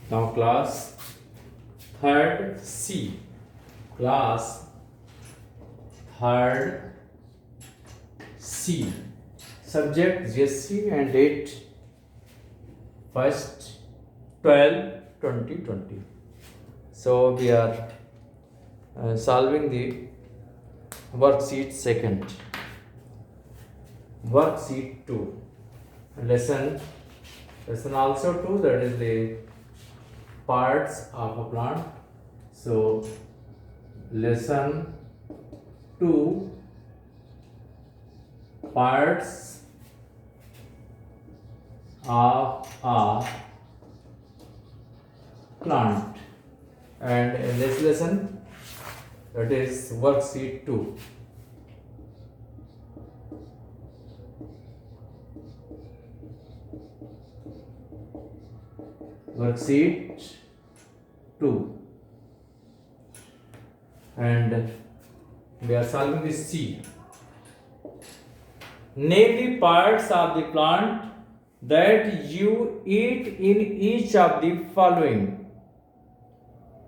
Now class third C. Class third C. Subject GSC and date 1st 12/2020. So we are solving the worksheet second. Worksheet 2. Lesson also 2, that is the parts of a plant. So lesson 2, parts of a plant, and in this lesson, that is worksheet 2. Worksheet 2, and we are solving this C. Name the parts of the plant that you eat in each of the following.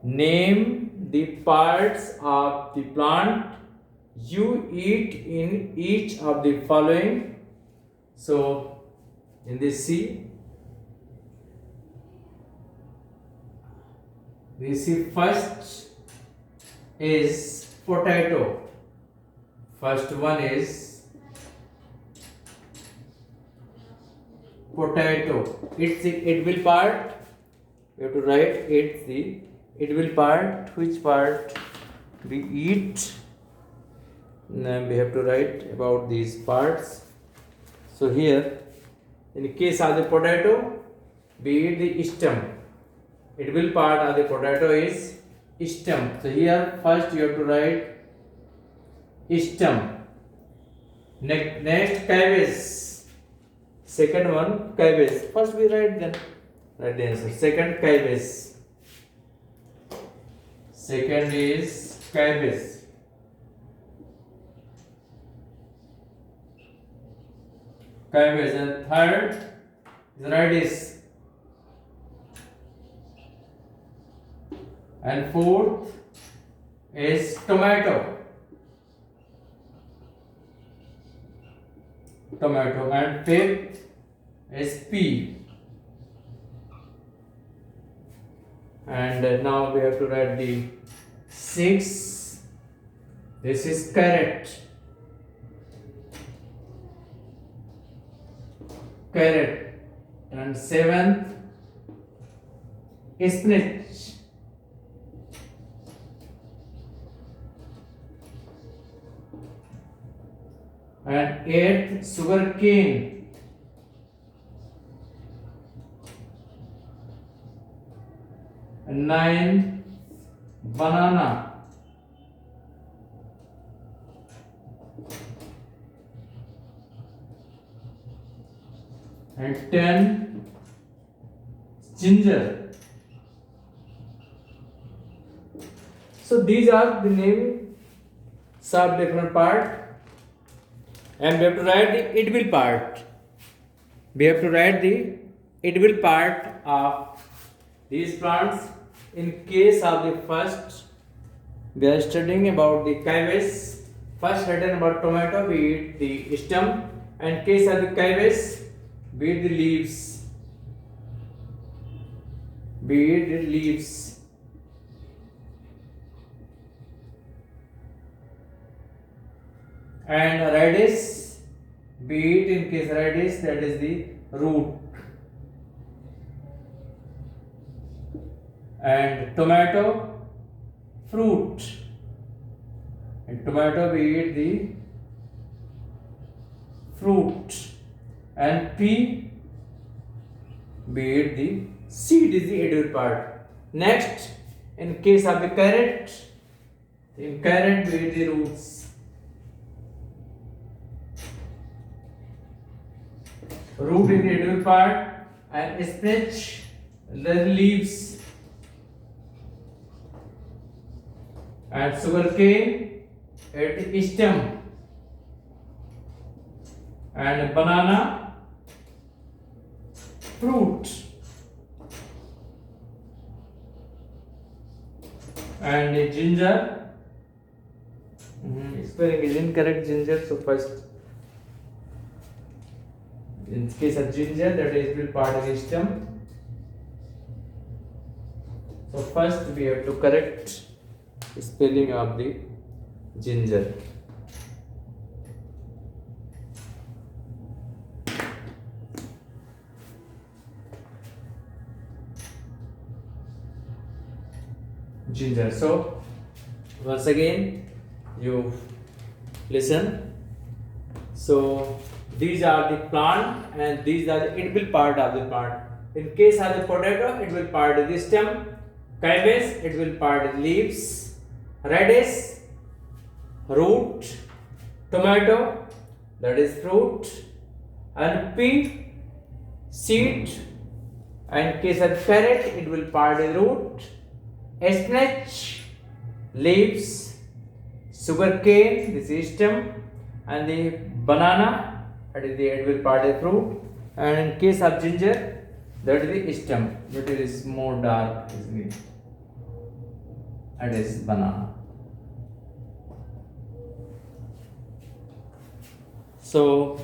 Name the parts of the plant you eat in each of the following. So, in this C, we see first is potato. First one is potato. It's the edible part. We have to write it's the edible part. Which part we eat? Then we have to write about these parts. So here, in the case of the potato, we eat the stem. Edible part of the potato is stem. So here first you have to write stem. Next cabbage. Second one cabbage. First we write the answer. Second cabbage. Second is cabbage. Cabbage, and third is radish. And fourth is tomato. And fifth is pea. And now we have to write the sixth. This is carrot. And seventh is spinach. And eighth, sugar cane. And ninth, banana. And 10, ginger. So these are the names of different part. And we have to write the edible part. We have to write the edible part of these plants. In case of the first, we are studying about the cabbage. First written about tomato, we eat the stem. And in case of the cabbage, we eat the leaves. And radish, we eat in case radish, that is the root. And tomato, fruit. And tomato, we eat the fruit. And pea, we eat the seed, is the edible part. Next, in case of the carrot, in carrot we eat the roots. Root is the edible part, and spinach, the leaves. And sugarcane, it is stem. And banana, fruit. and ginger. Spelling is incorrect, ginger. So first, in case of ginger, that is will part of the stem. So first we have to correct spelling of the ginger. Ginger. So once again you listen. So these are the plant and these are the edible part of the plant. In case of the potato, it will part of the stem. Cabbage, it will part the leaves. Radish, root. Tomato, that is fruit. And pea, seed. And case of carrot, it will part the root. Spinach, leaves. Sugar cane, this is stem. And the banana, that is the edible part of the fruit. And in case of ginger, that is the stem, but it is more dark, isn't it? That is banana. So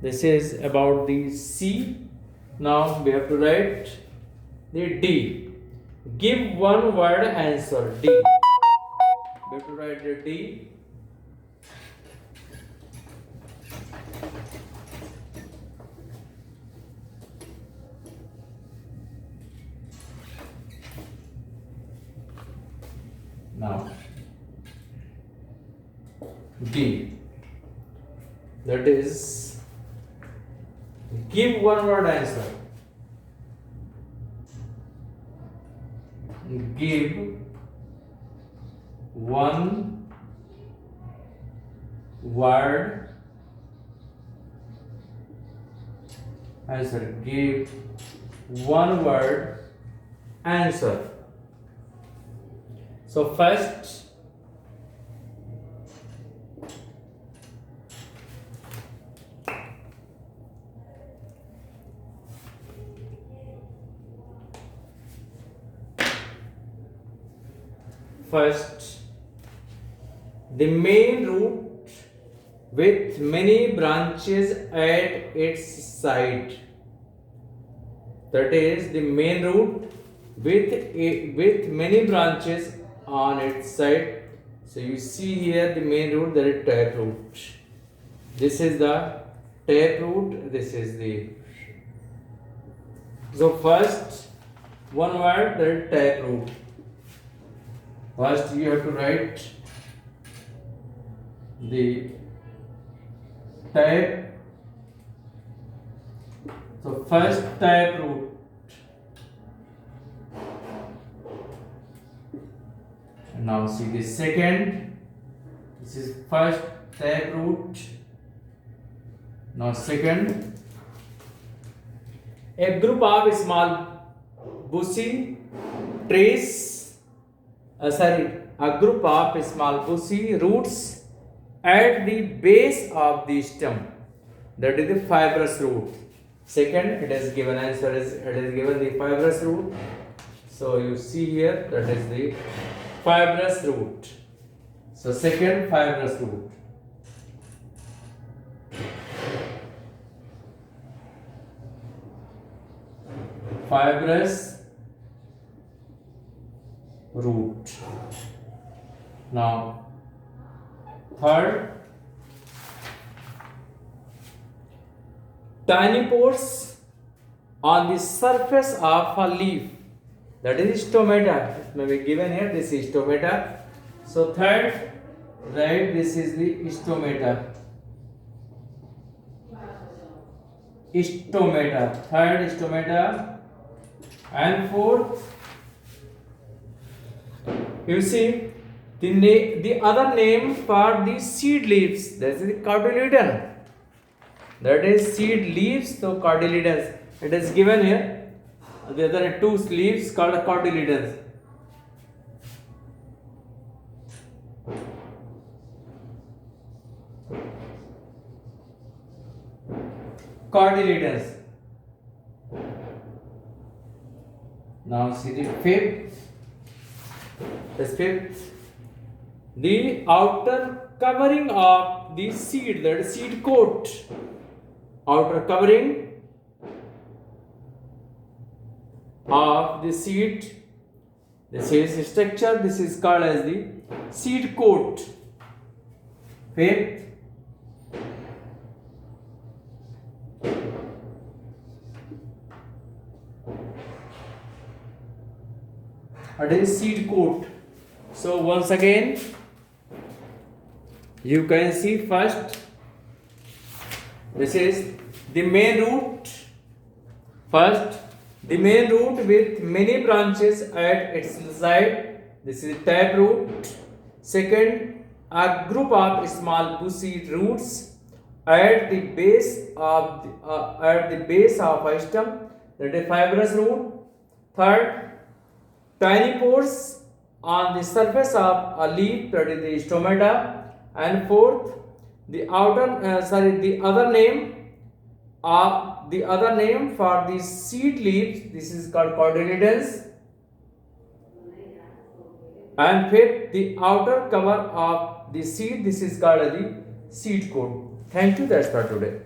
this is about the C. Now we have to write the D. Give one word answer. D. We have to write the D. Now D, that is give one word answer. Give one word answer. Give one word answer. So first, the main root with many branches at its side. That is the main root with many branches on its side. So you see here the main root, that is taproot. This is the taproot. This is the. So first one word, that is taproot. First you have to write the type. So first taproot. Now see the second. This is first taproot. Now second. A group of small bushy trees. A group of small bushy roots at the base of the stem. That is the fibrous root. Second, it is given answer is it is given the fibrous root. So you see here, that is the fibrous root. So second, fibrous root. Fibrous root. Now third, tiny pores on the surface of a leaf. That is stomata. It may be given here. This is stomata. So third, right, this is the stomata. Stomata. Third, stomata. And fourth, you see the other name for the seed leaves. That is the cotyledon. That is seed leaves. So cotyledons. It is given here. The other two leaves called cotyledons. Cotyledons. Now see the fifth. The fifth. The outer covering of the seed, that is seed coat. Outer covering of the seed. This is structure. This is called as the seed coat. Fifth. What is seed coat? So once again, you can see first. This is the main root. First, the main root with many branches at its side. This is tap root. Second, a group of small bushy roots at the base of a stem, that is fibrous root. Third, tiny pores on the surface of a leaf, that is the stomata. And fourth, the other name for the seed leaves, this is called cotyledons. And fifth, the outer cover of the seed, this is called the seed coat. Thank you, that's for today.